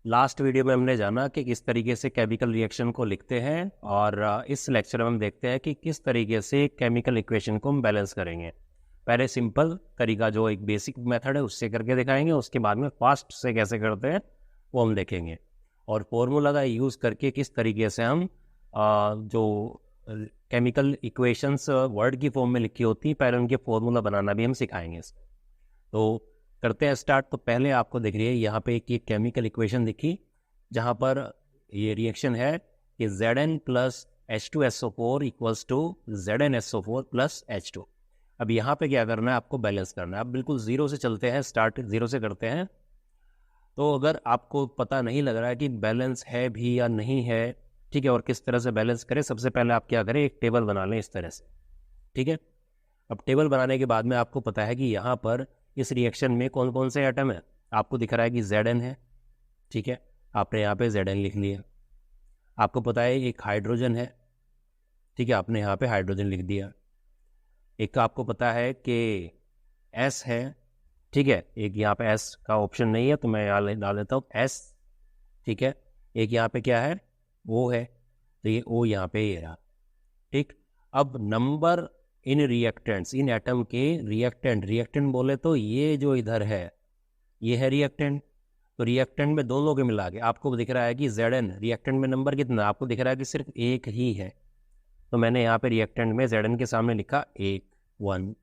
Last video में हमने जाना कि किस तरीके से केमिकल रिएक्शन को लिखते हैं और इस लेक्चर में हम देखते हैं कि किस तरीके से केमिकल इक्वेशन को हम बैलेंस करेंगे। पहले सिंपल तरीका जो एक बेसिक मेथड है उससे करके दिखाएंगे, उसके बाद में फास्ट से कैसे करते हैं वो हम देखेंगे, और फॉर्मूला का यूज़ करके किस तरीके से हम जो केमिकल इक्वेशंस वर्ड की फॉर्म में लिखी होती है पहले उनके फॉर्मूला बनाना भी हम सिखाएंगे। तो करते हैं स्टार्ट। तो पहले आपको दिख रही है यहाँ पे एक केमिकल इक्वेशन दिखी जहाँ पर ये रिएक्शन है कि Zn plus H2SO4 equals to ZnSO4 plus H2। अब यहाँ पे क्या करना है, आपको बैलेंस करना है। अब बिल्कुल ज़ीरो से चलते हैं, स्टार्ट ज़ीरो से करते हैं। तो अगर आपको पता नहीं लग रहा है कि बैलेंस है भी या नहीं है, ठीक है, और किस तरह से बैलेंस करें, सबसे पहले आप क्या करें, एक टेबल बना लें इस तरह से, ठीक है। अब टेबल बनाने के बाद में आपको पता है कि यहाँ पर इस रिएक्शन में कौन कौन से एटम है। आपको दिख रहा है कि Zn है, ठीक है, आपने यहाँ पे Zn लिख लिया। आपको पता है एक हाइड्रोजन है, ठीक है, आपने यहाँ पे हाइड्रोजन लिख दिया। एक आपको पता है कि S है, ठीक है, एक यहाँ पे S का ऑप्शन नहीं है तो मैं यहाँ डाल देता हूँ S, ठीक है। एक यहाँ पे क्या है, O है, तो ये O यहाँ पे ये रहा, ठीक। अब number in reactants, in atom के रिएक्टेंट बोले तो ये जो इधर है ये है रिएक्टेंट। तो रिएक्टेंट में दोनों के मिला के आपको दिख रहा है कि Zn रिएक्टेंट में नंबर कितना, आपको दिख रहा है कि सिर्फ एक ही है। तो मैंने यहाँ पे रिएक्टेंट में Zn के सामने लिखा 1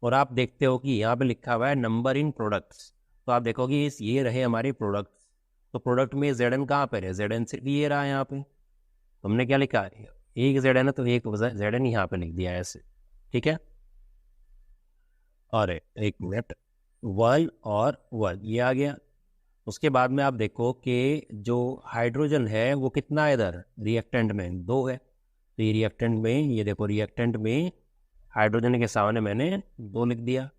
और आप देखते हो कि यहाँ पे लिखा हुआ है नंबर इन प्रोडक्ट्स। तो आप देखोगे ये रहे हमारे प्रोडक्ट्स। तो प्रोडक्ट में Zn कहाँ पर है, Zn सिर्फ ये रहा यहाँ पे। हमने क्या लिखा, एक Zn है तो एक Zn यहाँ पे लिख दिया ऐसे, ठीक है। और एक मिनट, 1 और 1 ये आ गया। उसके बाद में आप देखो कि जो हाइड्रोजन है वो कितना है इधर रिएक्टेंट में, 2 है। तो ये रिएक्टेंट में, ये देखो रिएक्टेंट में हाइड्रोजन के सामने मैंने 2 लिख दिया।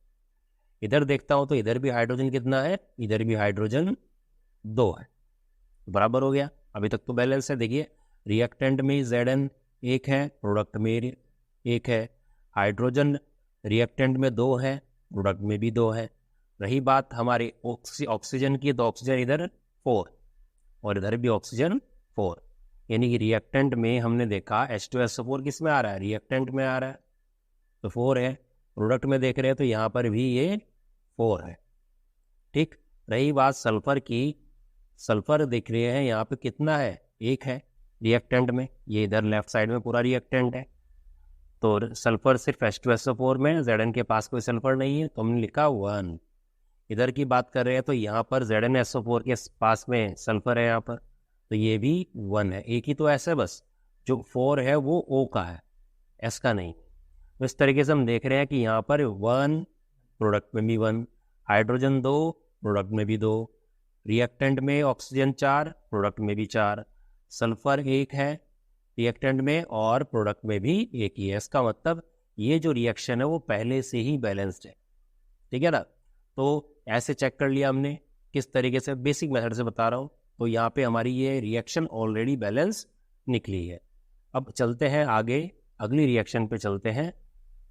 इधर देखता हूँ तो इधर भी हाइड्रोजन कितना है, इधर भी हाइड्रोजन 2 है, बराबर हो गया। अभी तक तो बैलेंस है। देखिए रिएक्टेंट में Zn 1 है, प्रोडक्ट में 1 है। हाइड्रोजन रिएक्टेंट में 2 है, प्रोडक्ट में भी 2 है। रही बात हमारी ऑक्सीजन की, तो ऑक्सीजन इधर 4 और इधर भी ऑक्सीजन 4, यानी कि रिएक्टेंट में हमने देखा H2SO4 किस में आ रहा है, रिएक्टेंट में आ रहा है, तो 4 है। प्रोडक्ट में देख रहे हैं तो यहाँ पर भी ये 4 है, ठीक। रही बात सल्फर की, सल्फर देख रहे हैं यहाँ पे कितना है, 1 है रिएक्टेंट में, ये इधर लेफ्ट साइड में पूरा रिएक्टेंट है। तो सल्फर सिर्फ H2SO4 में, Zn के पास कोई सल्फर नहीं है तो हमने लिखा 1। इधर की बात कर रहे हैं तो यहाँ पर ZnSO4 के पास में सल्फर है यहाँ पर, तो ये भी 1 है। एक ही तो ऐसा है बस, जो 4 है वो O का है, S का नहीं। तो इस तरीके से हम देख रहे हैं कि यहाँ पर 1, प्रोडक्ट में भी 1, हाइड्रोजन 2, प्रोडक्ट में भी 2, रिएक्टेंट में ऑक्सीजन 4, प्रोडक्ट में भी 4, सल्फर 1 है रिएक्टेंट में और प्रोडक्ट में भी 1 ही है। इसका मतलब ये जो रिएक्शन है वो पहले से ही बैलेंस्ड है, ठीक है ना। तो ऐसे चेक कर लिया हमने, किस तरीके से, बेसिक मेथड से बता रहा हूँ। तो यहाँ पे हमारी ये रिएक्शन ऑलरेडी बैलेंस निकली है। अब चलते हैं आगे, अगली रिएक्शन पे चलते हैं।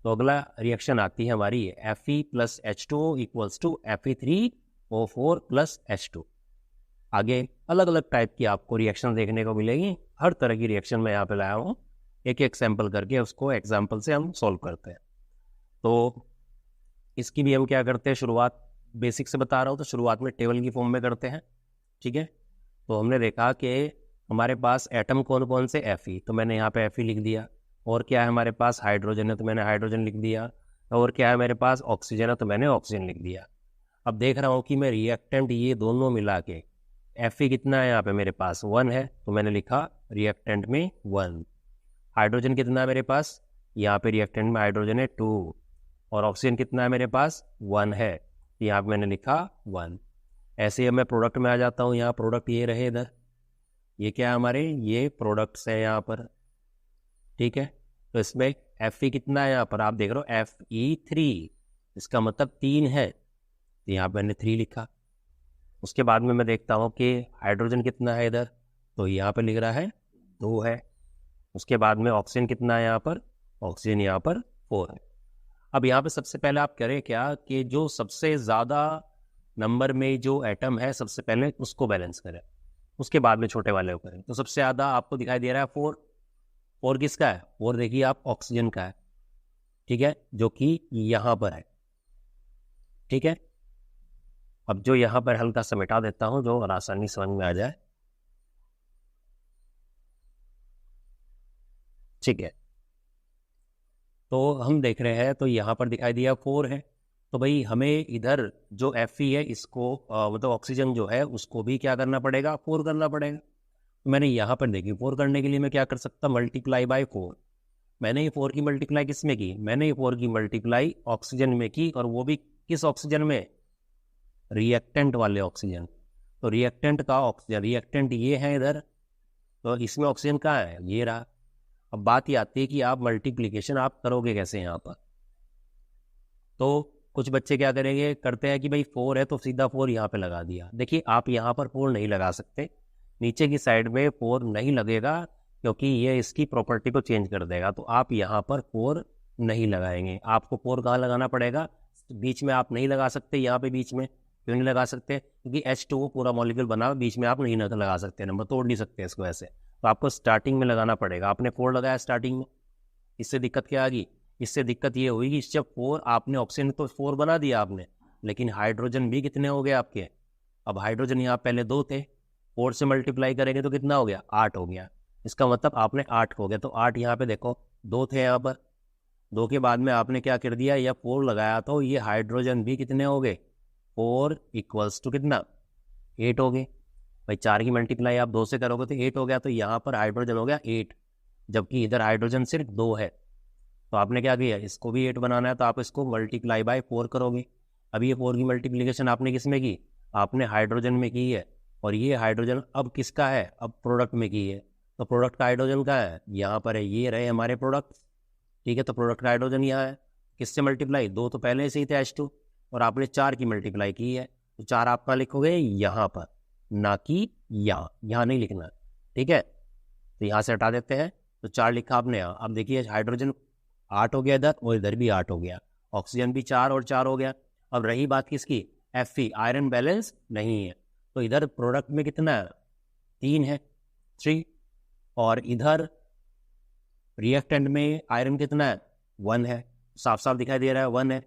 तो अगला रिएक्शन आती है हमारी Fe plus H2O equals to Fe3O4 plus H2। आगे अलग अलग टाइप की आपको रिएक्शन देखने को मिलेगी, हर तरह की रिएक्शन मैं यहाँ पे लाया हूँ, एक एक सैंपल करके उसको एग्जाम्पल से हम सॉल्व करते हैं। तो इसकी भी हम क्या करते हैं, शुरुआत बेसिक से बता रहा हूँ, तो शुरुआत में टेबल की फॉर्म में करते हैं, ठीक है। तो हमने देखा कि हमारे पास एटम कौन कौन से, Fe, तो मैंने यहाँ पे Fe लिख दिया। और क्या है हमारे पास, हाइड्रोजन है तो मैंने हाइड्रोजन लिख दिया। और क्या है मेरे पास, ऑक्सीजन है तो मैंने ऑक्सीजन लिख दिया। अब देख रहा हूँ कि मैं रिएक्टेंट ये दोनों मिला के, Fe कितना है यहाँ पे मेरे पास, 1 है तो मैंने लिखा रिएक्टेंट में 1। हाइड्रोजन कितना है मेरे पास, यहाँ पे रिएक्टेंट में हाइड्रोजन है 2, और ऑक्सीजन कितना है मेरे पास, 1 है, यहाँ पे मैंने लिखा 1। ऐसे ही मैं प्रोडक्ट में आ जाता हूँ, यहाँ प्रोडक्ट ये रहे इधर, ये क्या है हमारे, ये प्रोडक्ट्स है यहाँ पर, ठीक है। तो इसमें Fe कितना है यहाँ पर, आप देख रहे हो Fe3, इसका मतलब 3 है, तो यहाँ पर मैंने 3 लिखा। उसके बाद में मैं देखता हूँ कि हाइड्रोजन कितना है इधर, तो यहाँ पर लिख रहा है 2 है। उसके बाद में ऑक्सीजन कितना है यहाँ पर, ऑक्सीजन यहाँ पर 4 है। अब यहाँ पे सबसे पहले आप करें क्या कि जो सबसे ज़्यादा नंबर में जो एटम है सबसे पहले उसको बैलेंस करें। उसके बाद में छोटे वाले को करेंगे। तो सबसे ज़्यादा आपको दिखाई दे रहा है 4। 4 किसका है? 4 देखिए आप ऑक्सीजन का है, ठीक है, जो कि यहाँ पर है, ठीक है। अब जो यहाँ पर हल्का सा मिटा देता हूँ जो आसानी समझ में आ जाए, ठीक है। तो हम देख रहे हैं तो यहाँ पर दिखाई दिया 4 है, तो भाई हमें इधर जो Fe है इसको मतलब ऑक्सीजन जो है उसको भी क्या करना पड़ेगा? 4 करना पड़ेगा। तो मैंने यहाँ पर देखिए 4 करने के लिए मैं क्या कर सकता? Multiply by 4। मैंने ये 4 की मल्टीप्लाई किस में की? मैंने ये 4 की मल्टीप्लाई ऑक्सीजन में की, और वो भी किस ऑक्सीजन में? रिएक्टेंट वाले ऑक्सीजन। तो रिएक्टेंट का ऑक्सीजन, रिएक्टेंट ये है इधर, तो इसमें ऑक्सीजन कहाँ है? ये रहा। अब बात ये आती है कि आप मल्टीप्लिकेशन आप करोगे कैसे यहाँ पर। तो कुछ बच्चे क्या करेंगे, करते हैं कि भाई 4 है तो सीधा 4 यहाँ पे लगा दिया। देखिए आप यहाँ पर 4 नहीं लगा सकते, नीचे की साइड में 4 नहीं लगेगा, क्योंकि ये इसकी प्रॉपर्टी को चेंज कर देगा। तो आप यहाँ पर 4 नहीं लगाएंगे। आपको 4 कहाँ लगाना पड़ेगा? बीच में आप नहीं लगा सकते, यहाँ पे बीच में क्यों नहीं लगा सकते? क्योंकि H2O पूरा मॉलिक्यूल बना, बीच में आप नहीं लगा सकते, नंबर तोड़ नहीं सकते इसको ऐसे। तो आपको स्टार्टिंग में लगाना पड़ेगा। आपने 4 लगाया स्टार्टिंग में, इससे दिक्कत क्या आ गई? इससे दिक्कत ये हुई कि जब 4 आपने ऑक्सीजन तो 4 बना दिया आपने, लेकिन हाइड्रोजन भी कितने हो गए आपके? अब हाइड्रोजन यहाँ पहले 2 थे, 4 से मल्टीप्लाई करेंगे तो कितना हो गया? 8 हो गया। इसका मतलब आपने 8 हो गया, तो 8 यहाँ पे देखो 2 थे यहाँ पर, 2 के बाद में आपने क्या कर दिया? या 4 लगाया, तो ये हाइड्रोजन भी कितने हो गए? 4 इक्वल्स टू कितना? 8 हो गए। भाई 4 की मल्टीप्लाई आप 2 से करोगे तो 8 हो गया, तो यहाँ पर हाइड्रोजन हो गया 8, जबकि इधर हाइड्रोजन सिर्फ 2 है। तो आपने क्या किया? इसको भी 8 बनाना है, तो आप इसको मल्टीप्लाई बाय 4 करोगे। अभी ये 4 की मल्टीप्लिकेशन आपने किस में की? आपने हाइड्रोजन में की है, और ये हाइड्रोजन अब किसका है? अब प्रोडक्ट में की है। तो प्रोडक्ट का हाइड्रोजन का है यहाँ पर है, ये रहे हमारे प्रोडक्ट, ठीक है। तो प्रोडक्ट का हाइड्रोजन यहाँ है, किससे मल्टीप्लाई? 2 तो पहले से ही थे H2, और आपने 4 की मल्टीप्लाई की है, तो 4 आप कहाँ लिखोगे? यहाँ पर, ना कि यहाँ, यहाँ नहीं लिखना, ठीक है। तो यहाँ से हटा देते हैं, तो 4 लिखा आपने यहाँ। अब देखिए हाइड्रोजन 8 हो गया इधर, और इधर भी 8 हो गया, ऑक्सीजन भी 4 और 4 हो गया। अब रही बात किसकी? Fe, आयरन बैलेंस नहीं है, तो इधर प्रोडक्ट में कितना है? 3 है, 3, और इधर रिएक्टेंट में आयरन कितना है? 1 है, साफ साफ दिखाई दे रहा है 1 है।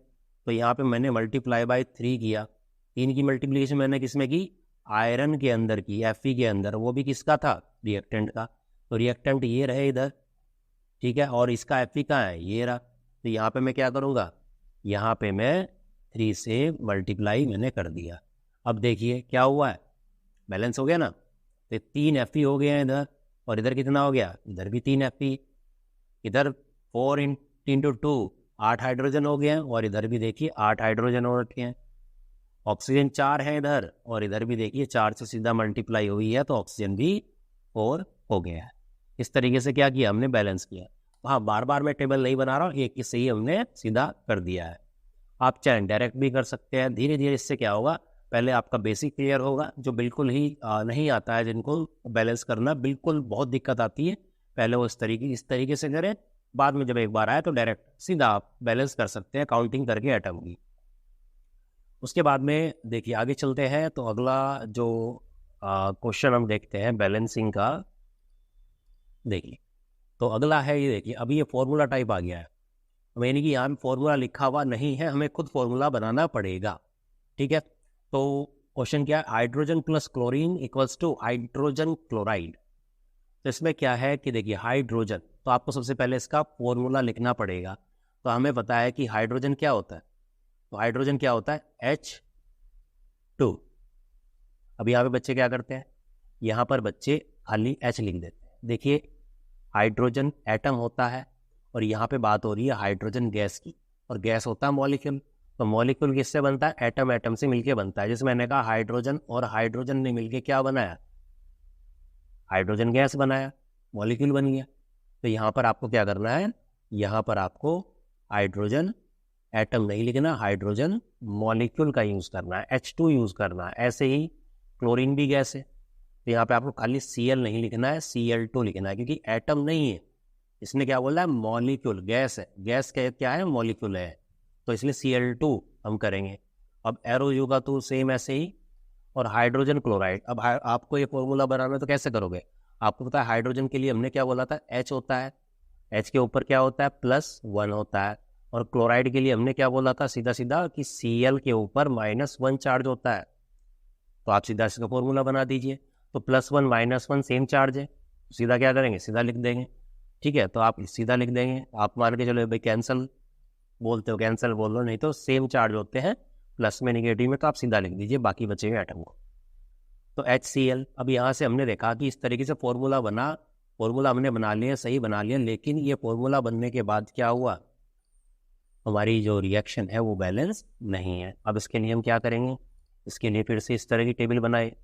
तो यहाँ पे मैंने मल्टीप्लाई बाय 3 किया। 3 की मल्टीप्लिकेशन मैंने किस में की? आयरन के अंदर की, Fe के अंदर, वो भी किसका था? रिएक्टेंट का। तो रिएक्टेंट ये रहे इधर, ठीक है, और इसका Fe कहाँ है? ये रहा। तो यहाँ पे मैं क्या करूँगा? यहाँ पे मैं 3 से मल्टीप्लाई मैंने कर दिया। अब देखिए क्या हुआ है? बैलेंस हो गया ना। तो 3 Fe हो गए हैं इधर, और इधर कितना हो गया? इधर भी 3 Fe। इधर 4 इंटू 2 8 हाइड्रोजन हो गए हैं, और इधर भी देखिए 8 हाइड्रोजन हो रखे हैं। ऑक्सीजन 4 है इधर, और इधर भी देखिए 4 से सीधा मल्टीप्लाई हुई है, तो ऑक्सीजन भी 4 हो गया है। इस तरीके से क्या किया हमने? बैलेंस किया। हाँ, बार बार मैं टेबल नहीं बना रहा हूँ, एक से ही हमने सीधा कर दिया है। आप चाहे डायरेक्ट भी कर सकते हैं। धीरे धीरे इससे क्या होगा, पहले आपका बेसिक क्लियर होगा। जो बिल्कुल ही नहीं आता है, जिनको बैलेंस करना बिल्कुल बहुत दिक्कत आती है, पहले वो इस तरीके से करें, बाद में जब एक बार आए तो डायरेक्ट सीधा आप बैलेंस कर सकते हैं काउंटिंग करके एटम की। उसके बाद में देखिए आगे चलते हैं, तो अगला जो क्वेश्चन हम देखते हैं बैलेंसिंग का। देखिए तो अगला है ये, देखिए अभी ये फॉर्मूला टाइप आ गया है, यानी कि यहाँ फॉर्मूला लिखा हुआ नहीं है, हमें खुद फॉर्मूला बनाना पड़ेगा, ठीक है। तो क्वेश्चन क्या है? Hydrogen plus chlorine equals to hydrogen chloride. तो इसमें क्या है कि देखिए हाइड्रोजन, तो आपको सबसे पहले इसका फॉर्मूला लिखना पड़ेगा। तो हमें पता है कि हाइड्रोजन क्या होता है, तो हाइड्रोजन क्या होता है? H2। अब यहाँ पे बच्चे क्या करते हैं? यहाँ पर बच्चे खाली H लिख देते हैं। देखिए हाइड्रोजन एटम होता है, और यहाँ पे बात हो रही है हाइड्रोजन गैस की, और गैस होता है मॉलिक्यूल। तो मॉलिक्यूल किससे बनता है? एटम एटम से मिलके बनता है। जैसे मैंने कहा हाइड्रोजन और हाइड्रोजन ने मिलके क्या बनाया? हाइड्रोजन गैस बनाया, मॉलिक्यूल बन गया। तो यहाँ पर आपको क्या करना है? यहाँ पर आपको हाइड्रोजन एटम नहीं लिखना, हाइड्रोजन मॉलिक्यूल का यूज़ करना है, H2 यूज़ करना है। ऐसे ही क्लोरीन भी गैस है, तो यहाँ पे आपको खाली Cl नहीं लिखना है, Cl2 लिखना है, क्योंकि एटम नहीं है, इसने क्या बोला है? मॉलिक्यूल, गैस है। गैस क्या है? मॉलिक्यूल है, तो इसलिए Cl2 हम करेंगे। अब एरो यू का तो सेम ऐसे ही, और हाइड्रोजन क्लोराइड। अब आपको ये फॉर्मूला बनाना है तो कैसे करोगे? आपको पता है हाइड्रोजन के लिए हमने क्या बोला था, H होता है, H के ऊपर क्या होता है, +1 होता है। और क्लोराइड के लिए हमने क्या बोला था सीधा सीधा कि Cl के ऊपर -1 चार्ज होता है। तो आप सीधा इसका फॉर्मूला बना दीजिए। तो +1 -1 सेम चार्ज है, तो सीधा क्या करेंगे, सीधा लिख देंगे। ठीक है, तो आप सीधा लिख देंगे। आप मान के चलो भाई कैंसिल बोलते हो, कैंसिल बोल लो, नहीं तो सेम चार्ज होते हैं प्लस में नेगेटिव में, तो आप सीधा लिख दीजिए बाकी बचे हुए एटम को। तो HCl। अब यहाँ से हमने देखा कि इस तरीके से फॉर्मूला बना, फॉर्मूला हमने बना लिया, सही बना लिया, लेकिन ये फॉर्मूला बनने के बाद क्या हुआ, हमारी जो रिएक्शन है वो बैलेंस नहीं है। अब इसके लिए हम क्या करेंगे, इसके लिए फिर से इस तरह की टेबल बनाए।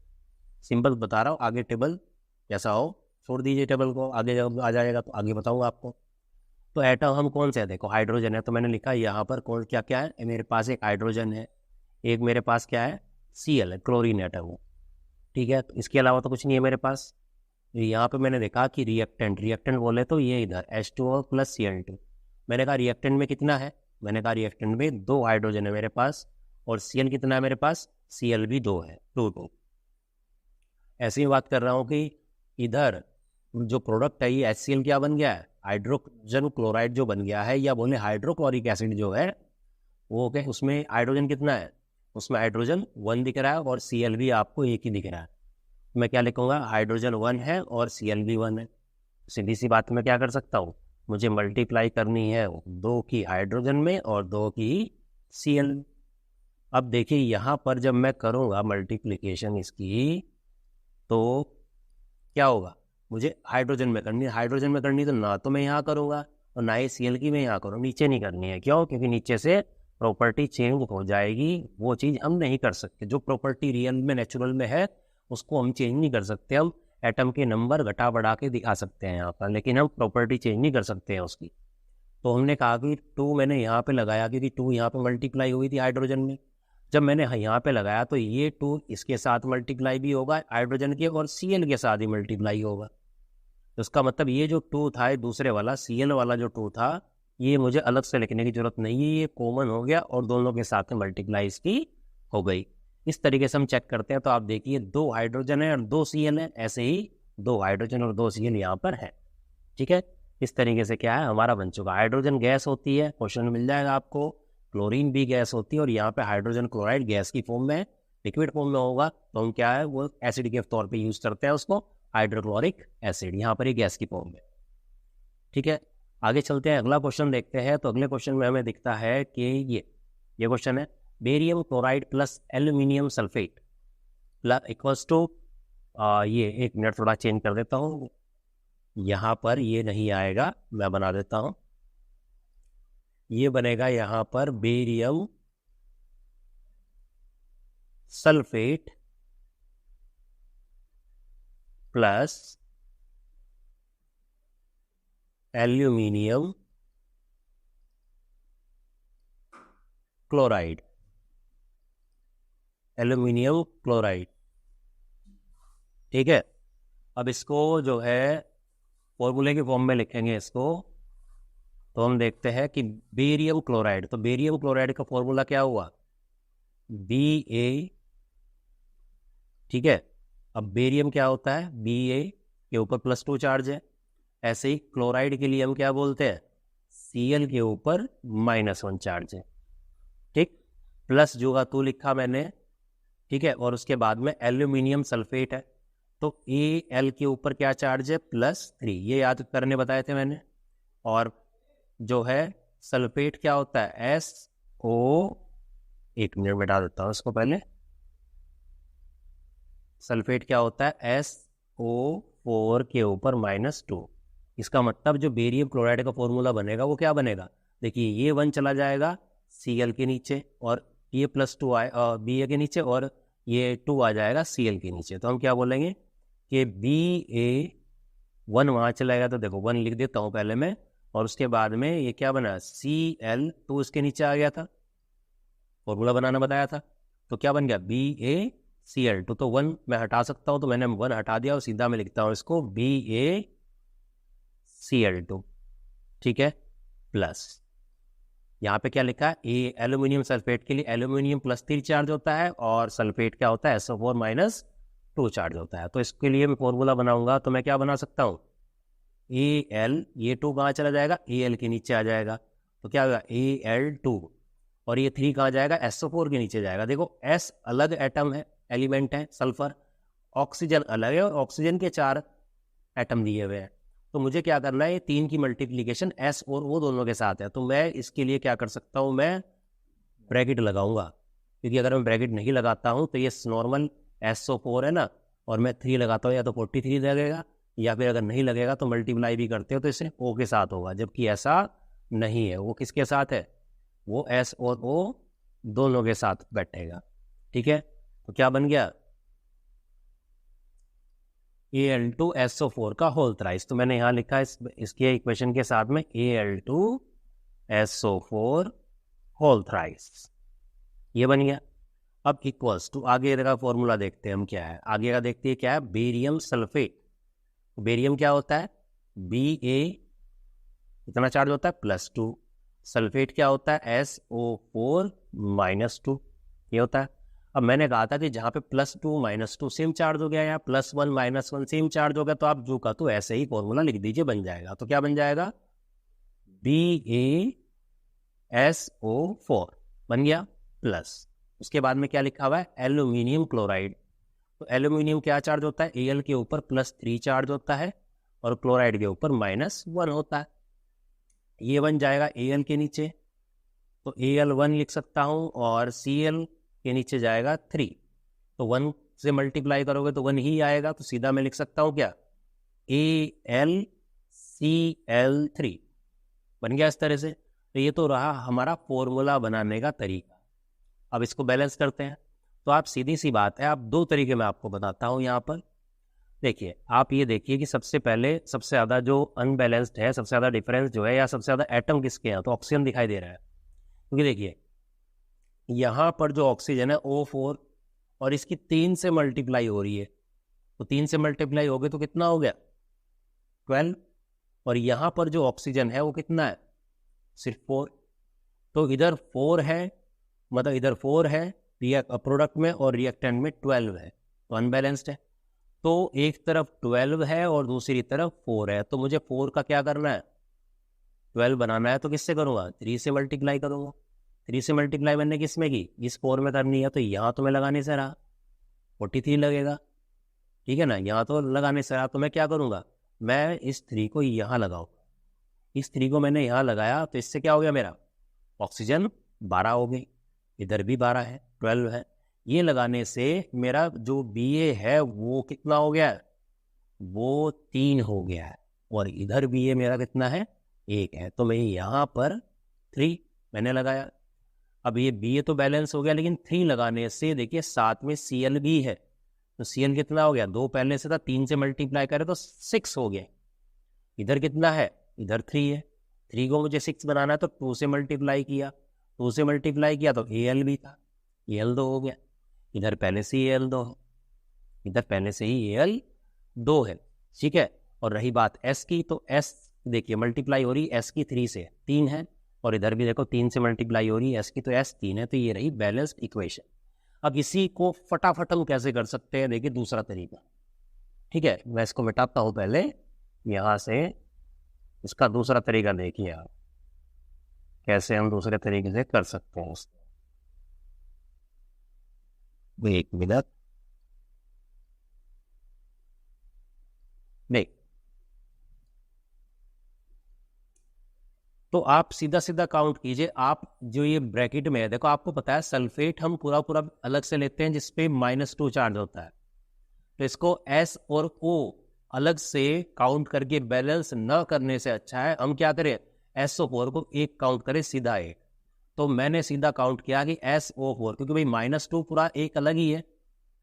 सिंपल बता रहा हूँ, आगे टेबल जैसा हो छोड़ दीजिए टेबल को, आगे जब आ जाएगा तो आगे बताऊँगा आपको। तो एटम हम कौन से हैं, देखो हाइड्रोजन है, तो मैंने लिखा यहाँ पर कौन क्या क्या है, मेरे पास एक हाइड्रोजन है, एक मेरे पास क्या है, Cl है, क्लोरीन एटम है। ठीक है, तो इसके अलावा तो कुछ नहीं है मेरे पास। यहाँ पे मैंने देखा कि रिएक्टेंट, रिएक्टेंट बोले तो ये इधर H2O + Cl2। मैंने कहा रिएक्टेंट में कितना है, मैंने कहा रिएक्टेंट में 2 हाइड्रोजन है मेरे पास, और Cl कितना है मेरे पास, Cl भी 2 है, 2। ऐसे ही बात कर रहा हूँ कि इधर जो प्रोडक्ट है ये HCl क्या बन गया है, हाइड्रोजन क्लोराइड जो बन गया है, या बोले हाइड्रोक्लोरिक एसिड जो है वो क्या, उसमें हाइड्रोजन कितना है, उसमें हाइड्रोजन 1 दिख रहा है, और Cl भी आपको एक ही दिख रहा है। मैं क्या लिखूंगा, हाइड्रोजन 1 है और Cl भी 1 है। सीधी सी बात मैं क्या कर सकता हूँ, मुझे मल्टीप्लाई करनी है 2 की हाइड्रोजन में और 2 की Cl। अब देखिए यहाँ पर जब मैं करूँगा मल्टीप्लिकेशन इसकी, तो क्या होगा, मुझे हाइड्रोजन में करनी है, हाइड्रोजन में करनी तो ना तो मैं यहाँ करूँगा और ना ही Cl की मैं यहाँ करूँ, नीचे नहीं करनी है। क्यों? क्योंकि नीचे से प्रॉपर्टी चेंज हो जाएगी, वो चीज़ हम नहीं कर सकते। जो प्रॉपर्टी रियल में नेचुरल में है उसको हम चेंज नहीं कर सकते। हम एटम के नंबर घटा बढ़ा के दिखा सकते हैं यहाँ पर, लेकिन हम प्रॉपर्टी चेंज नहीं कर सकते हैं उसकी। तो हमने कहा कि 2 मैंने यहाँ पे लगाया क्योंकि 2 यहाँ पे मल्टीप्लाई हुई थी हाइड्रोजन में। जब मैंने यहाँ पे लगाया तो ये 2 इसके साथ मल्टीप्लाई भी होगा हाइड्रोजन के, और Cl के साथ ही मल्टीप्लाई होगा। तो इसका मतलब ये जो 2 था, ये दूसरे वाला Cl वाला जो 2 था, ये मुझे अलग से लिखने की जरूरत नहीं है, ये कॉमन हो गया और दोनों के साथ में मल्टीप्लाई इसकी हो गई। इस तरीके से हम चेक करते हैं। तो आप देखिए 2 हाइड्रोजन है और 2 Cl है, ऐसे ही 2 हाइड्रोजन और 2 Cl यहाँ पर है। ठीक है, इस तरीके से क्या है हमारा बन चुका। हाइड्रोजन गैस होती है, क्वेश्चन मिल जाएगा आपको, क्लोरीन भी गैस होती है, और यहाँ पे हाइड्रोजन क्लोराइड गैस की फॉर्म में, लिक्विड फॉर्म में होगा, तो हम क्या है वो एसिड के तौर पे यूज करते हैं उसको, हाइड्रोक्लोरिक एसिड, यहाँ पर ही गैस की फॉर्म में। ठीक है, आगे चलते हैं, अगला क्वेश्चन देखते हैं। तो अगले क्वेश्चन में हमें दिखता है कि ये क्वेश्चन है, barium chloride plus aluminium sulphate equals to, ये 1 मिनट थोड़ा चेंज कर देता हूँ, यहाँ पर ये नहीं आएगा, मैं बना देता हूँ, ये बनेगा यहाँ पर barium sulphate plus aluminium chloride, aluminium chloride. ठीक है, अब इसको जो है फॉर्मूले के फॉर्म में लिखेंगे इसको। तो हम देखते हैं कि बेरियम क्लोराइड, तो बेरियम क्लोराइड का फॉर्मूला क्या हुआ, Ba। ठीक है, अब बेरियम क्या होता है, Ba के ऊपर +2 चार्ज है। ऐसे ही क्लोराइड के लिए हम क्या बोलते हैं, Cl के ऊपर -1 चार्ज है। ठीक, प्लस जो का 2 लिखा मैंने। ठीक है, और उसके बाद में एल्यूमिनियम सल्फेट है, तो Al के ऊपर क्या चार्ज है, +3, ये याद करने बताए थे मैंने। और जो है सल्फेट क्या होता है, SO, 1 मिनट में डाल देता हूँ इसको पहले। सल्फेट क्या होता है, SO4 के ऊपर -2। इसका मतलब जो बेरियम क्लोराइड का फॉर्मूला बनेगा वो क्या बनेगा, देखिए ये 1 चला जाएगा Cl के नीचे, और ये +2 आए Ba के नीचे, और ये 2 आ जाएगा Cl के नीचे। तो हम क्या बोलेंगे कि Ba1 वहाँ चलाएगा, तो देखो 1 लिख देता हूँ पहले मैं, और उसके बाद में ये क्या बना, Cl2 इसके नीचे आ गया था, फॉर्मूला बनाना बताया था, तो क्या बन गया BaCl2। तो 1 मैं हटा सकता हूँ, तो मैंने 1 हटा दिया और सीधा मैं लिखता हूँ इसको BaCl2। ठीक है, प्लस यहाँ पे क्या लिखा है, ए एल्यूमिनियम सल्फेट के लिए एल्यूमिनियम +3 चार्ज होता है और सल्फेट क्या होता है, SO4 - 2 चार्ज होता है। तो इसके लिए मैं फॉर्मूला बनाऊंगा, तो मैं क्या बना सकता हूँ, Al, ये 2 कहाँ चला जाएगा, Al के नीचे आ जाएगा, तो क्या होगा Al2, और ये 3 कहाँ जाएगा, SO4 के नीचे जाएगा। देखो S अलग एटम है, एलिमेंट है सल्फर, ऑक्सीजन अलग है और ऑक्सीजन के 4 एटम दिए हुए हैं। तो मुझे क्या करना है, ये 3 की मल्टीप्लीकेशन S और O दोनों के साथ है, तो मैं इसके लिए क्या कर सकता हूँ, मैं ब्रैकेट लगाऊंगा, क्योंकि अगर मैं ब्रैकेट नहीं लगाता हूँ तो ये नॉर्मल SO4 है ना, और मैं 3 लगाता हूँ या तो 43 लगेगा, या फिर अगर नहीं लगेगा तो मल्टीप्लाई भी करते हो तो इसे O के साथ होगा, जबकि ऐसा नहीं है। वो किसके साथ है, वो S और O दोनों के साथ बैठेगा। ठीक है, तो क्या बन गया, Al2SO4 का होल थ्राइस। तो मैंने यहाँ लिखा है इसके इक्वेशन के साथ में Al2SO4 होल थ्राइस, ये बन गया। अब इक्वल्स टू, आगे का फॉर्मूला देखते हैं हम क्या है, आगे का देखते हैं क्या है, बेरियम सल्फेट। बेरियम क्या होता है, Ba कितना चार्ज होता है, +2, सल्फेट क्या होता है, SO4 -2, ये होता है। अब मैंने कहा था कि जहाँ पे +2 -2 सेम चार्ज हो गया, या +1 -1 सेम चार्ज हो गया, तो आप जो का तो ऐसे ही फॉर्मूला लिख दीजिए, बन जाएगा। तो क्या बन जाएगा, BaSO4 बन गया, प्लस उसके बाद में क्या लिखा हुआ है, एल्यूमिनियम क्लोराइड। तो एल्यूमिनियम क्या चार्ज होता है, Al के ऊपर +3 चार्ज होता है और क्लोराइड के ऊपर -1 होता है। ये बन जाएगा Al के नीचे, तो Al1 लिख सकता हूँ, और Cl के नीचे जाएगा 3, तो 1 से मल्टीप्लाई करोगे तो 1 ही आएगा, तो सीधा मैं लिख सकता हूँ क्या, AlCl3 बन गया इस तरह से। तो ये तो रहा हमारा फॉर्मूला बनाने का तरीका। अब इसको बैलेंस करते हैं, तो आप सीधी सी बात है, आप 2 तरीके मैं आपको बताता हूँ यहाँ पर। देखिए, आप ये देखिए कि सबसे पहले सबसे ज़्यादा जो अनबैलेंस्ड है, सबसे ज़्यादा डिफरेंस जो है, या सबसे ज़्यादा एटम किसके हैं, तो ऑक्सीजन दिखाई दे रहा है। क्योंकि देखिए यहाँ पर जो ऑक्सीजन है O4, और इसकी 3 से मल्टीप्लाई हो रही है, तो 3 से मल्टीप्लाई हो गए तो कितना हो गया, 12, और यहाँ पर जो ऑक्सीजन है वो कितना है, सिर्फ 4। तो इधर 4 है, मतलब इधर 4 है प्रोडक्ट में, और रिएक्टेंट में 12 है, तो अनबैलेंस्ड है। तो एक तरफ 12 है और दूसरी तरफ 4 है, तो मुझे 4 का क्या करना है, 12 बनाना है, तो किससे करूँगा, 3 से मल्टीप्लाई करूँगा। 3 से मल्टीप्लाई मैंने किस में की, इस 4 में करनी है, तो यहाँ तो मैं लगाने से रहा 43 लगेगा, ठीक है ना, यहाँ तो लगाने से रहा, तो मैं क्या करूँगा, मैं इस 3 को यहाँ लगाऊंगा। इस 3 को मैंने यहाँ लगाया, तो इससे क्या हो गया, मेरा ऑक्सीजन 12 हो गई, इधर भी 12 है, 12 है। ये लगाने से मेरा जो Ba है वो कितना हो गया है, वो 3 हो गया है, और इधर Ba मेरा कितना है, 1 है। तो मैं यहाँ पर 3 मैंने लगाया। अब ये Ba तो बैलेंस हो गया, लेकिन 3 लगाने से देखिए साथ में Cl भी है, तो Cl कितना हो गया, 2 पहले से था, 3 से मल्टीप्लाई करें तो 6 हो गया। इधर कितना है, इधर 3 है, 3 को मुझे 6 बनाना है, तो 2 से मल्टीप्लाई किया, 2 से मल्टीप्लाई किया तो Al भी था, Al2 हो गया। इधर पहले से ही Al2 है, इधर पहले से ही Al2 है, ठीक है। और रही बात S की, तो S देखिए मल्टीप्लाई हो रही S की 3 से, 3 है, और इधर भी देखो 3 से मल्टीप्लाई हो रही है S की, तो S 3 है। तो ये रही बैलेंस्ड इक्वेशन। अब इसी को फटाफट हम कैसे कर सकते हैं, देखिए दूसरा तरीका, ठीक है। मैं इसको मिटाता हूँ पहले यहाँ से, इसका दूसरा तरीका देखिए आप, कैसे हम दूसरे तरीके से कर सकते हैं उसको। एक मिनट, नहीं, तो आप सीधा सीधा काउंट कीजिए। आप जो ये ब्रैकेट में है, देखो आपको पता है सल्फेट हम पूरा पूरा अलग से लेते हैं, जिसपे -2 चार्ज होता है, तो इसको S और O अलग से काउंट करके बैलेंस न करने से अच्छा है हम क्या करें, SO4 को 1 काउंट करें, सीधा 1। तो मैंने सीधा काउंट किया कि SO4, क्योंकि भाई -2 पूरा एक अलग ही है,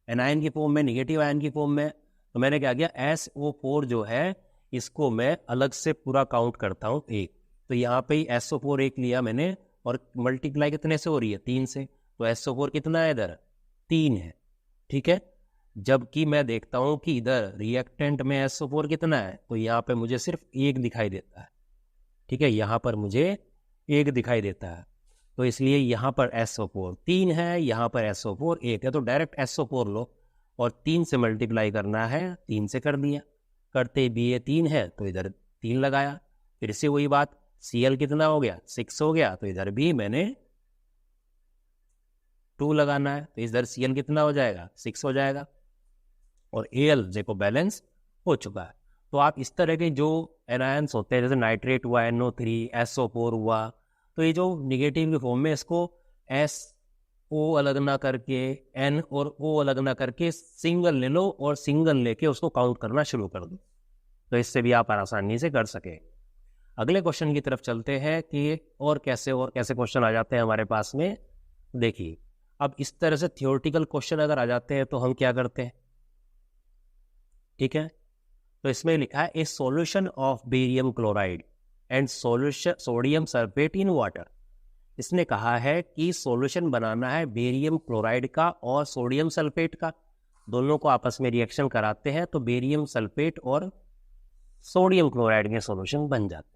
एनायन की फॉर्म में, निगेटिव आयन की फॉर्म में, तो मैंने क्या किया, SO4 जो है इसको मैं अलग से पूरा काउंट करता हूँ 1। तो यहाँ पे ही SO4 1 लिया मैंने, और मल्टीप्लाई कितने से हो रही है, 3 से, तो SO4 कितना है, इधर 3 है, ठीक है। जबकि मैं देखता हूँ कि इधर रिएक्टेंट में SO4 कितना है, तो यहाँ पे मुझे सिर्फ 1 दिखाई देता है, ठीक है, यहाँ पर मुझे 1 दिखाई देता है। तो इसलिए यहाँ पर SO4 3 है, यहाँ पर SO4 1 है, तो डायरेक्ट SO4 लो और 3 से मल्टीप्लाई करना है, 3 से कर दिया, करते BA3 है तो इधर 3 लगाया, फिर से वही बात, Cl कितना हो गया 6 हो गया, तो इधर भी मैंने 2 लगाना है, तो इधर Cl कितना हो जाएगा 6 हो जाएगा और Al देखो बैलेंस हो चुका है। तो आप इस तरह के जो एनायंस होते हैं जैसे नाइट्रेट हुआ, NO3, SO4 हुआ, तो ये जो निगेटिव के फॉर्म में इसको SO अलग ना करके N और O अलग ना करके सिंगल ले लो और सिंगल लेके उसको काउंट करना शुरू कर दो, तो इससे भी आप आसानी से कर सके। अगले क्वेश्चन की तरफ चलते हैं कि और कैसे क्वेश्चन आ जाते हैं हमारे पास में। देखिए अब इस तरह से थियोरेटिकल क्वेश्चन अगर आ जाते हैं तो हम क्या करते हैं, ठीक है, तो इसमें लिखा है ए solution of barium chloride and solution sodium sulphate in water. इसने कहा है कि सॉल्यूशन बनाना है बेरियम क्लोराइड का और सोडियम सल्फेट का, दोनों को आपस में रिएक्शन कराते हैं तो बेरियम सल्फेट और सोडियम क्लोराइड के सॉल्यूशन बन जाते हैं।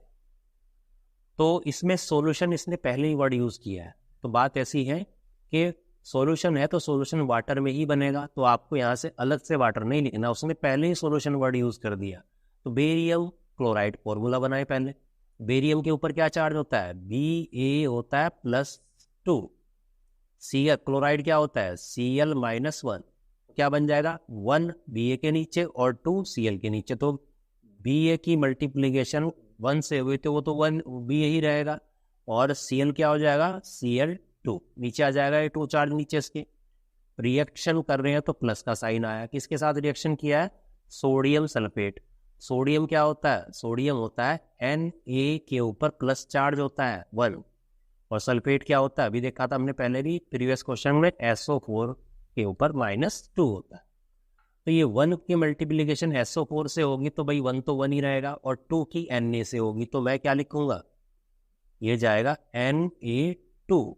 तो इसमें सॉल्यूशन इसने पहले ही वर्ड यूज किया है, तो बात ऐसी है कि सॉल्यूशन है तो सॉल्यूशन वाटर में ही बनेगा, तो आपको यहाँ से अलग से वाटर नहीं लिखना, उसने पहले ही सॉल्यूशन वर्ड यूज कर दिया। तो बेरियम क्लोराइड फॉर्मूला बनाए पहले, बेरियम के ऊपर क्या चार्ज होता है Ba होता है +2, Cl क्लोराइड क्या होता है Cl-1, क्या बन जाएगा 1 Ba के नीचे और 2 Cl के नीचे, तो Ba की मल्टीप्लीकेशन 1 से हुई तो वो तो 1 Ba ही रहेगा और Cl क्या हो जाएगा Cl2, नीचे आ जाएगा ये 2 चार्ज नीचे इसके, रिएक्शन कर रहे हैं तो प्लस का साइन आया, किसके साथ रिएक्शन किया है सोडियम सल्फेट। सोडियम क्या होता है, सोडियम होता है Na के ऊपर प्लस चार्ज होता है 1, और सल्फेट क्या होता है अभी देखा था हमने पहले भी प्रीवियस क्वेश्चन में SO4 के ऊपर -2 होता है। तो ये 1 की मल्टीप्लीकेशन SO4 से होगी तो भाई 1 तो 1 ही रहेगा और 2 की Na से होगी, तो मैं क्या लिखूंगा ये जाएगा Na2।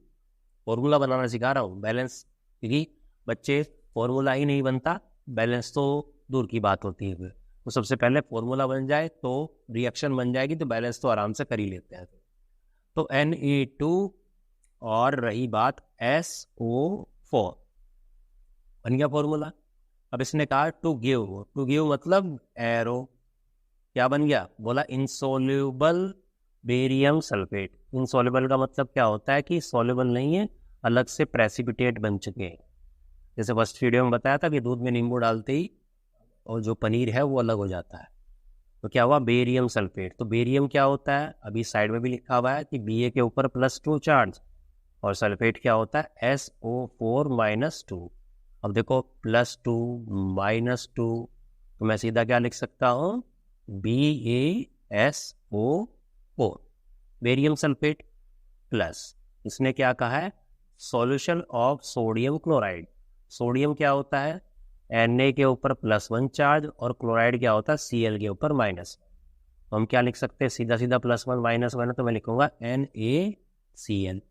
फॉर्मूला बनाना सिखा रहा हूँ बैलेंस, क्योंकि बच्चे फॉर्मूला ही नहीं बनता, बैलेंस तो दूर की बात होती है, तो सबसे पहले फॉर्मूला बन जाए तो रिएक्शन बन जाएगी तो बैलेंस तो आराम से कर ही लेते हैं। तो Na2 और रही बात SO4 बन गया फॉर्मूला। अब इसने कहा टू गिव मतलब एरो, क्या बन गया बोला इनसोल्यूबल बेरियम सल्फेट। इनसोल्यूबल का मतलब क्या होता है कि सॉल्युबल नहीं है, अलग से प्रेसिपिटेट बन चुके हैं। जैसे फर्स्ट वीडियो में बताया था कि दूध में नींबू डालते ही और जो पनीर है वो अलग हो जाता है, तो क्या हुआ बेरियम सल्फेट। तो बेरियम क्या होता है अभी साइड में भी लिखा हुआ है कि Ba के ऊपर +2 चार्ज, और सल्फेट क्या होता है SO4-2। अब देखो +2 -2, तो मैं सीधा क्या लिख सकता हूँ BaSO4 बेरियम सल्फेट प्लस, इसने क्या कहा है solution of sodium chloride. Sodium क्या होता है Na के ऊपर +1 चार्ज और क्लोराइड क्या होता है Cl के ऊपर -1, तो हम क्या लिख सकते हैं सीधा सीधा +1 -1, तो मैं लिखूंगा NaCl।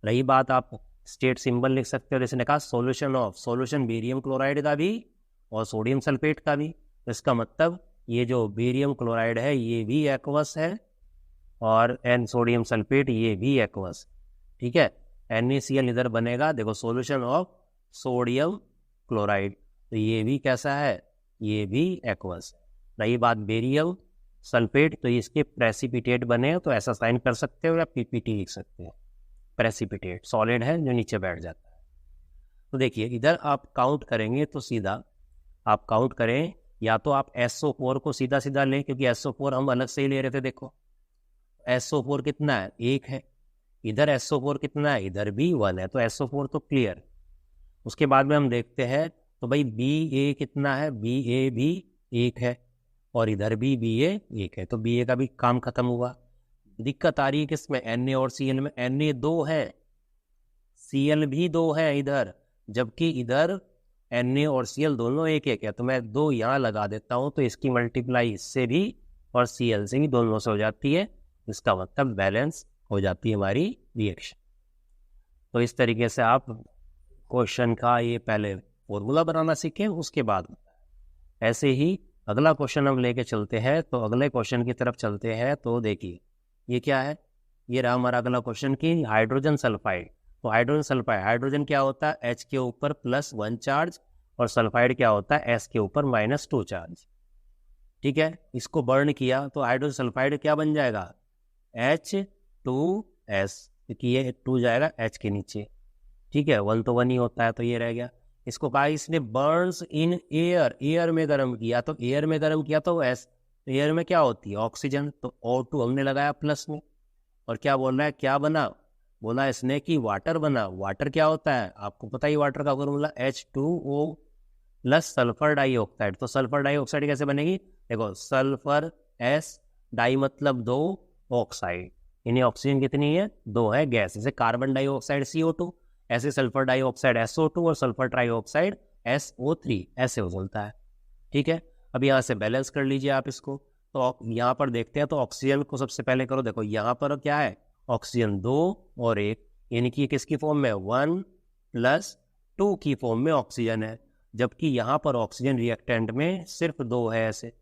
रही बात आप स्टेट सिंबल लिख सकते हो, जैसे ने कहा solution of, solution barium chloride का भी और सोडियम सल्फेट का भी, तो इसका मतलब ये जो बेरियम क्लोराइड है ये भी एक्वस है और N सोडियम सल्फेट ये भी एक्वस, ठीक है। NaCl इधर बनेगा, देखो सॉल्यूशन ऑफ सोडियम क्लोराइड, तो ये भी कैसा है ये भी एक्वस। रही बात बेरियम सल्फेट, तो इसके प्रेसिपिटेट बने तो ऐसा साइन कर सकते हो या PPT लिख सकते हो, प्रेसिपिटेट सॉलिड है जो नीचे बैठ जाता है। तो देखिए इधर आप काउंट करेंगे तो सीधा आप काउंट करें, या तो आप SO4 को सीधा सीधा लें क्योंकि SO4 हम अलग से ही ले रहे थे, देखो SO4 कितना है 1 है, इधर SO4 कितना है इधर भी 1 है, तो SO4 तो क्लियर। उसके बाद में हम देखते हैं तो भाई Ba कितना है Ba भी 1 है और इधर भी Ba 1 है, तो Ba का भी काम खत्म हुआ। दिक्कत आ रही है किसमें Na और Cl में, Na 2 है Cl भी 2 है इधर, जबकि इधर Na और Cl दोनों 1-1 है, तो मैं 2 यहाँ लगा देता हूँ तो इसकी मल्टीप्लाई इससे भी और Cl से भी दोनों से हो जाती है, इसका मतलब बैलेंस हो जाती है हमारी रिएक्शन। तो इस तरीके से आप क्वेश्चन का ये पहले फॉर्मूला बनाना सीखें, उसके बाद ऐसे ही अगला क्वेश्चन हम लेके चलते हैं। तो अगले क्वेश्चन की तरफ चलते हैं, तो देखिए ये क्या है ये रहा हमारा अगला क्वेश्चन कि हाइड्रोजन सल्फाइड। तो हाइड्रोजन सल्फाइड, हाइड्रोजन क्या होता है, H के ऊपर +1 चार्ज, और सल्फाइड क्या होता है, S के ऊपर -2 चार्ज। ठीक है, इसको बर्न किया तो हाइड्रोजन सल्फाइड क्या बन जाएगा, H2S, क्योंकि ये 2 जाएगा H के नीचे। ठीक है, 1 तो 1 ही होता है, तो ये रह गया। इसको कहा इसने बर्न्स इन एयर, एयर में गर्म किया, तो एयर में गर्म किया तो S, एयर में क्या होती है, ऑक्सीजन, तो O2 हमने लगाया प्लस में। और क्या बोल रहा है, क्या बना, बोला इसने कि वाटर बना। वाटर क्या होता है, आपको पता ही वाटर का formula H2O plus sulphur dioxide. तो सल्फर डाइऑक्साइड कैसे बनेगी, देखो सल्फर S, डाई मतलब 2, ऑक्साइड, इन्हें ऑक्सीजन कितनी है, 2 है गैस, जैसे कार्बन डाइऑक्साइड CO2, ऐसे सल्फर डाइऑक्साइड SO2 और सल्फर ट्राइऑक्साइड SO3, ऐसे हो चलता है। ठीक है, अब यहाँ से बैलेंस कर लीजिए आप इसको। तो यहाँ पर देखते हैं, तो ऑक्सीजन को सबसे पहले करो, देखो यहाँ पर क्या है, ऑक्सीजन 2 और 1, यानी कि किसकी फॉर्म में, 1+2 की फॉर्म में ऑक्सीजन है, जबकि यहाँ पर ऑक्सीजन रिएक्टेंट में सिर्फ 2 है ऐसे।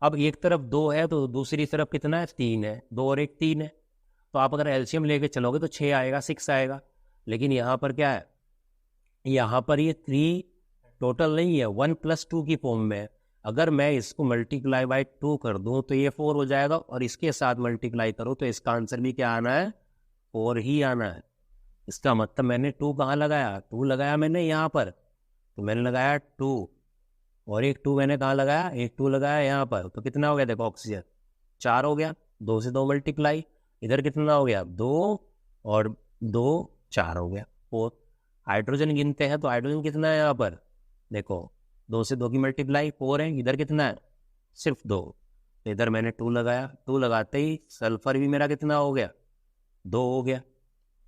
अब एक तरफ 2 है तो दूसरी तरफ कितना है, 3 है, 2 और 1 3 है, तो आप अगर एलसीएम लेके चलोगे तो 6 आएगा, 6 आएगा। लेकिन यहाँ पर क्या है, यहाँ पर ये 3 टोटल नहीं है, 1+2 की फॉर्म में है। अगर मैं इसको मल्टीप्लाई बाय 2 कर दूं तो ये 4 हो जाएगा, और इसके साथ मल्टीप्लाई करो तो इसका आंसर भी क्या आना है, 4 ही आना है। इसका मतलब मैंने 2 कहाँ लगाया, 2 लगाया मैंने यहाँ पर, तो मैंने लगाया 2, और एक 2 मैंने कहाँ लगाया, एक 2 लगाया यहाँ पर, तो कितना हो गया, देखो ऑक्सीजन 4 हो गया, 2 से 2 मल्टीप्लाई, इधर कितना हो गया, 2 और 2 4 हो गया, 4। हाइड्रोजन गिनते हैं तो हाइड्रोजन कितना है यहाँ पर, देखो 2 से 2 की मल्टीप्लाई 4 है, इधर कितना है, सिर्फ 2, तो इधर मैंने 2 लगाया, 2 लगाते ही सल्फर भी मेरा कितना हो गया, 2 हो गया।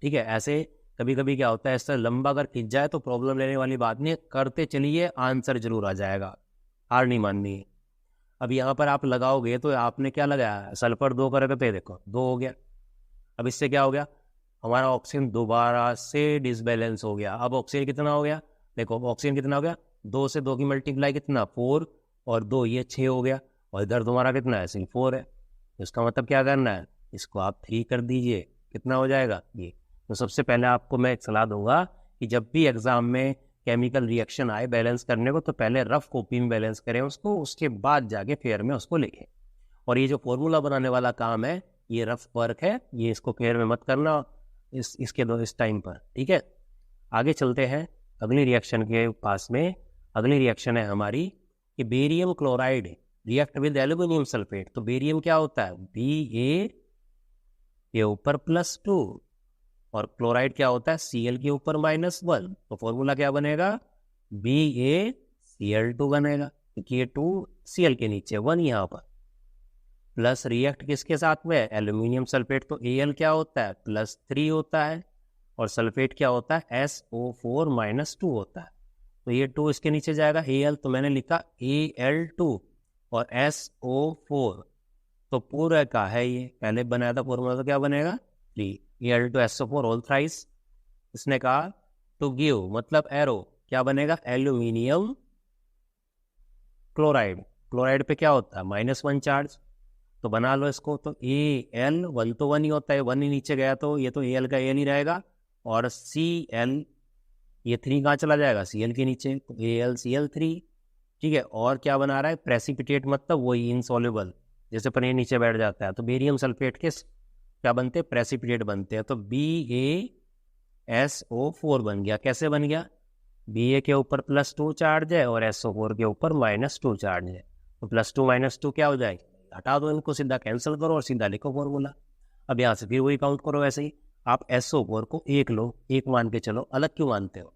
ठीक है, ऐसे कभी कभी क्या होता है, इस तरह लंबा अगर खिंच जाए तो प्रॉब्लम लेने वाली बात नहीं है, करते चलिए आंसर जरूर आ जाएगा, हार नहीं माननी है। अब यहाँ पर आप लगाओगे तो आपने क्या लगाया, सल्फर 2 कर रहे थे, देखो 2 हो गया। अब इससे क्या हो गया, हमारा ऑक्सीजन दोबारा से डिसबैलेंस हो गया। अब ऑक्सीजन कितना हो गया, देखो ऑक्सीजन कितना हो गया, 2 से 2 की मल्टीप्लाई कितना, 4 और 2 ये 6 हो गया, और इधर तुम्हारा कितना है, सिर्फ 4 है। तो इसका मतलब क्या करना है, इसको आप 3 कर दीजिए, कितना हो जाएगा ये। तो सबसे पहले आपको मैं एक सलाह दूंगा कि जब भी एग्जाम में केमिकल रिएक्शन आए बैलेंस करने को, तो पहले रफ कॉपी में बैलेंस करें उसको, उसके बाद जाके फेयर में उसको लिखें। और ये जो फॉर्मूला बनाने वाला काम है, ये रफ वर्क है, ये इसको फेयर में मत करना इस टाइम पर। ठीक है, आगे चलते हैं अगली रिएक्शन के पास में। अगली रिएक्शन है हमारी कि barium chloride react with aluminium sulphate. तो बेरियम क्या होता है, Ba के ऊपर +2, और क्लोराइड क्या होता है, Cl के ऊपर -1। तो फॉर्मूला क्या बनेगा, BaCl2 बनेगा, क्योंकि ये 2 Cl के नीचे 1 यहाँ पर, प्लस रिएक्ट किसके साथ में, एल्यूमिनियम सल्फेट। तो Al क्या होता है, +3 होता है, और सल्फेट क्या होता है, SO4 -2 होता है। तो ये 2 इसके नीचे जाएगा, Al तो मैंने लिखा Al2 और SO4 तो पूरा का है, ये पहले बनाया था फॉर्मूला, तो क्या बनेगा 3 Al2 SO4 होल थ्राइस। इसने कहा टू गिव मतलब एरो, क्या बनेगा, एल्यूमिनियम क्लोराइड। क्लोराइड पे क्या होता है, -1 चार्ज, तो बना लो इसको। तो Al 1 तो 1 ही होता है, 1 ही नीचे गया तो ये तो Al का Al ही रहेगा, और Cl ये 3 कहाँ चला जाएगा, Cl के नीचे, तो AlCl3। ठीक है, और क्या बना रहा है, प्रेसिपिटेट मतलब वही इनसॉल्युबल, जैसे पनीर नीचे बैठ जाता है। तो बेरियम सल्फेट के क्या बनते हैं, प्रेसिपिटेट बनते हैं। तो BaSO4 बन गया। कैसे बन गया, Ba के ऊपर +2 चार्ज है और SO4 के ऊपर -2 चार्ज है, तो +2 -2 क्या हो जाएगा, हटा दो इनको, सीधा कैंसिल करो और सीधा लिखो फॉर्मूला। अब यहाँ से फिर वही काउंट करो, वैसे ही आप SO4 को 1 लो, 1 मान के चलो, अलग क्यों मानते हो,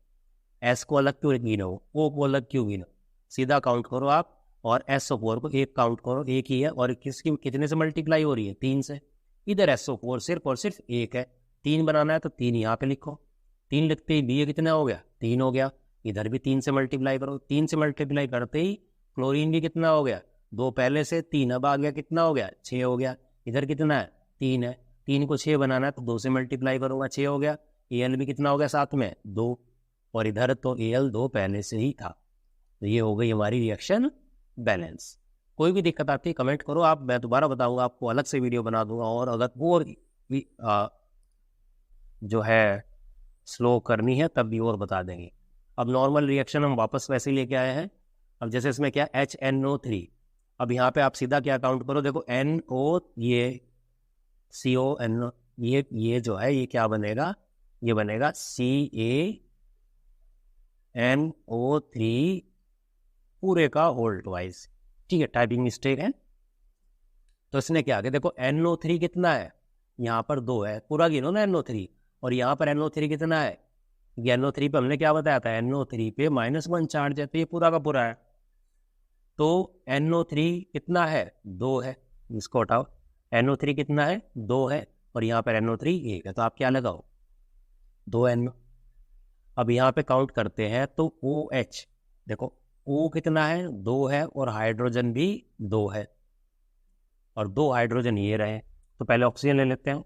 S को अलग क्यों गिनो, O को अलग क्यों गिनो, सीधा काउंट करो आप, और SO4 को 1 काउंट करो, 1 ही है, और किसकी कितने से मल्टीप्लाई हो रही है, 3 से। इधर SO4 सिर्फ और सिर्फ 1 है, 3 बनाना है तो 3 यहाँ पे लिखो, 3 लिखते ही Ba कितना हो गया, 3 हो गया, इधर भी 3 से मल्टीप्लाई करो, 3 से मल्टीप्लाई करते ही क्लोरीन भी कितना हो गया, 2 पहले से, 3 अब आ गया, कितना हो गया, 6 हो गया, इधर कितना है, 3 है, 3 को 6 बनाना है तो 2 से मल्टीप्लाई करूँगा, 6 हो गया, Al भी कितना हो गया साथ में, 2, और इधर तो Al 2 पहले से ही था। तो ये हो गई हमारी रिएक्शन बैलेंस। कोई भी दिक्कत आती है कमेंट करो आप, मैं दोबारा बताऊंगा आपको, अलग से वीडियो बना दूंगा, और अगर और भी जो है स्लो करनी है तब भी और बता देंगे। अब नॉर्मल रिएक्शन हम वापस वैसे ही लेके आए हैं। अब जैसे इसमें क्या HNO3, अब यहाँ पे आप सीधा क्या काउंट करो, देखो NO, ये CONO, ये जो है ये क्या बनेगा, ये बनेगा CaNO3 पूरे का होल ट्वाइस। ठीक है, टाइपिंग मिस्टेक है। तो इसने क्या किया, देखो NO3 कितना है, यहाँ पर 2 है, पूरा गिनो ना NO3, और यहाँ पर NO3 कितना है, ये NO3 पे हमने क्या बताया था, NO3 पे -1 चार्ज है, तो ये पूरा का पूरा है। तो NO3 कितना है, 2 है, इसको हटाओ, NO3 कितना है, 2 है, और यहाँ पर NO3 1 है, तो आप क्या लगाओ, 2NO। अब यहाँ पे काउंट करते हैं तो OH, देखो O कितना है, 2 है, और हाइड्रोजन भी 2 है, और 2 हाइड्रोजन ये रहे। तो पहले ऑक्सीजन ले लेते हैं,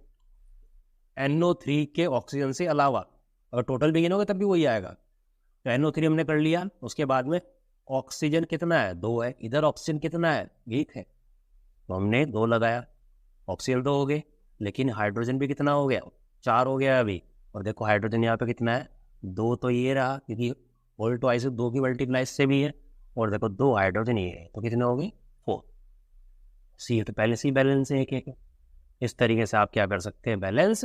NO3 के ऑक्सीजन से अलावा, अगर टोटल भी गिनोगे तब भी वही आएगा। तो NO3 हमने कर लिया, उसके बाद में ऑक्सीजन कितना है, 2 है, इधर ऑक्सीजन कितना है, 1 है, तो हमने 2 लगाया, ऑक्सीजन 2 हो गए, लेकिन हाइड्रोजन भी कितना हो गया, 4 हो गया अभी। और देखो हाइड्रोजन यहाँ पे कितना है, 2, तो ये रहा, क्योंकि होल ट्वाइस 2 की मल्टीप्लाई से भी है, और देखो 2 हाइड्रोजन ये है, तो कितने हो गए, 4। सी तो पहले से ही बैलेंस है एक। इस तरीके से आप क्या कर सकते हैं, बैलेंस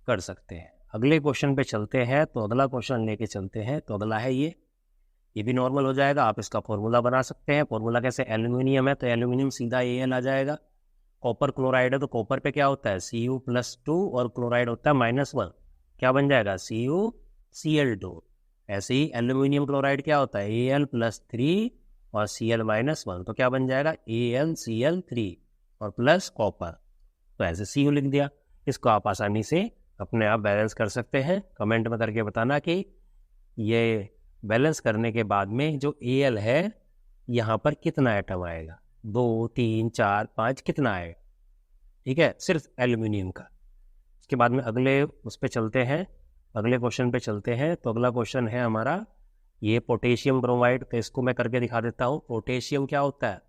कर सकते हैं। अगले क्वेश्चन पे चलते हैं, तो अगला क्वेश्चन लेके चलते हैं, तो अगला है ये भी नॉर्मल हो जाएगा। आप इसका फॉर्मूला बना सकते हैं। फॉर्मूला कैसे, एल्यूमिनियम है तो एल्यूमिनियम सीधा Al आ जाएगा, कॉपर क्लोराइड है तो कॉपर पे क्या होता है, Cu+2, और क्लोराइड होता है -1, क्या बन जाएगा, CuCl2। ऐसे ही एल्यूमिनियम क्लोराइड क्या होता है, Al+3 और Cl-1, तो क्या बन जाएगा, AlCl3 और प्लस कॉपर, तो ऐसे Cu लिख दिया। इसको आप आसानी से अपने आप बैलेंस कर सकते हैं। कमेंट में करके बताना कि ये बैलेंस करने के बाद में जो Al है यहाँ पर कितना आइटम आएगा, 2, 3, 4, 5 कितना आएगा। ठीक है, सिर्फ एल्यूमिनियम का। इसके बाद में अगले उस पर चलते हैं, अगले क्वेश्चन पे चलते हैं। तो अगला क्वेश्चन है हमारा ये पोटेशियम ब्रोमाइड, तो इसको मैं करके दिखा देता हूँ। पोटेशियम क्या होता है,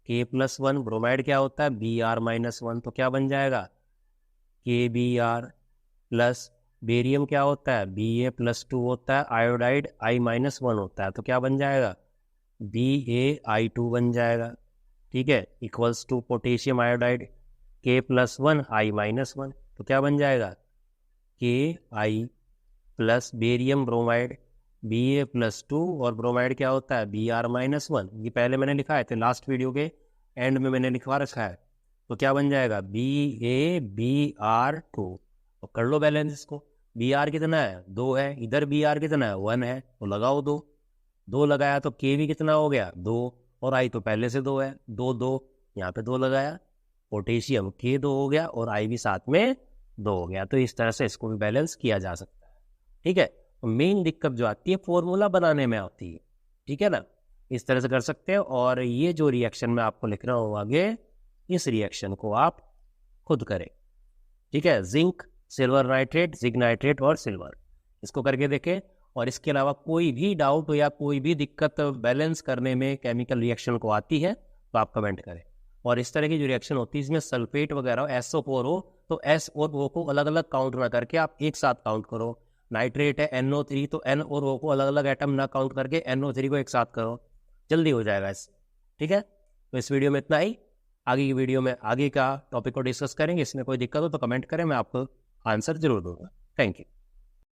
K+1, ब्रोमाइड क्या होता है, Br-1, तो क्या बन जाएगा, KBr प्लस, बेरियम क्या होता है, Ba+2 होता है, आयोडाइड I-1 होता है, तो क्या बन जाएगा, BaI2 बन जाएगा। ठीक है, equals to potassium iodide K+1 I-1, तो क्या बन जाएगा, Ki plus barium bromide Ba+2, और ब्रोमाइड क्या होता है, Br-1। ये पहले मैंने लिखा है, तो लास्ट वीडियो के एंड में मैंने लिखवा रखा है, तो क्या बन जाएगा, BaBr2। तो कर लो बैलेंस इसको, Br कितना है, 2 है, इधर Br कितना है, 1 है, तो लगाओ 2 लगाया, तो K भी कितना हो गया, 2, और I तो पहले से 2 है, 2 2, यहाँ पे 2 लगाया, पोटेशियम K 2 हो गया, और I भी साथ में 2 हो गया। तो इस तरह से इसको भी बैलेंस किया जा सकता है। ठीक है, मेन दिक्कत जो आती है फॉर्मूला बनाने में आती है। ठीक है ना, इस तरह से कर सकते हैं। और ये जो रिएक्शन में आपको लिख रहा हूँ आगे, इस रिएक्शन को आप खुद करें। ठीक है, zinc, silver nitrate, zinc nitrate और सिल्वर, इसको करके देखें। और इसके अलावा कोई भी डाउट या कोई भी दिक्कत बैलेंस करने में केमिकल रिएक्शन को आती है तो आप कमेंट करें। और इस तरह की जो रिएक्शन होती है इसमें सल्फेट वगैरह SO4 हो तो S और O को अलग अलग काउंट ना करके आप एक साथ काउंट करो। नाइट्रेट है NO3 तो N और O को अलग अलग एटम ना काउंट करके NO3 को एक साथ करो, जल्दी हो जाएगा इससे। ठीक है, तो इस वीडियो में इतना ही। आगे की वीडियो में आगे का टॉपिक को डिस्कस करेंगे। इसमें कोई दिक्कत हो तो कमेंट करें, मैं आपको आंसर जरूर दूंगा। Thank you.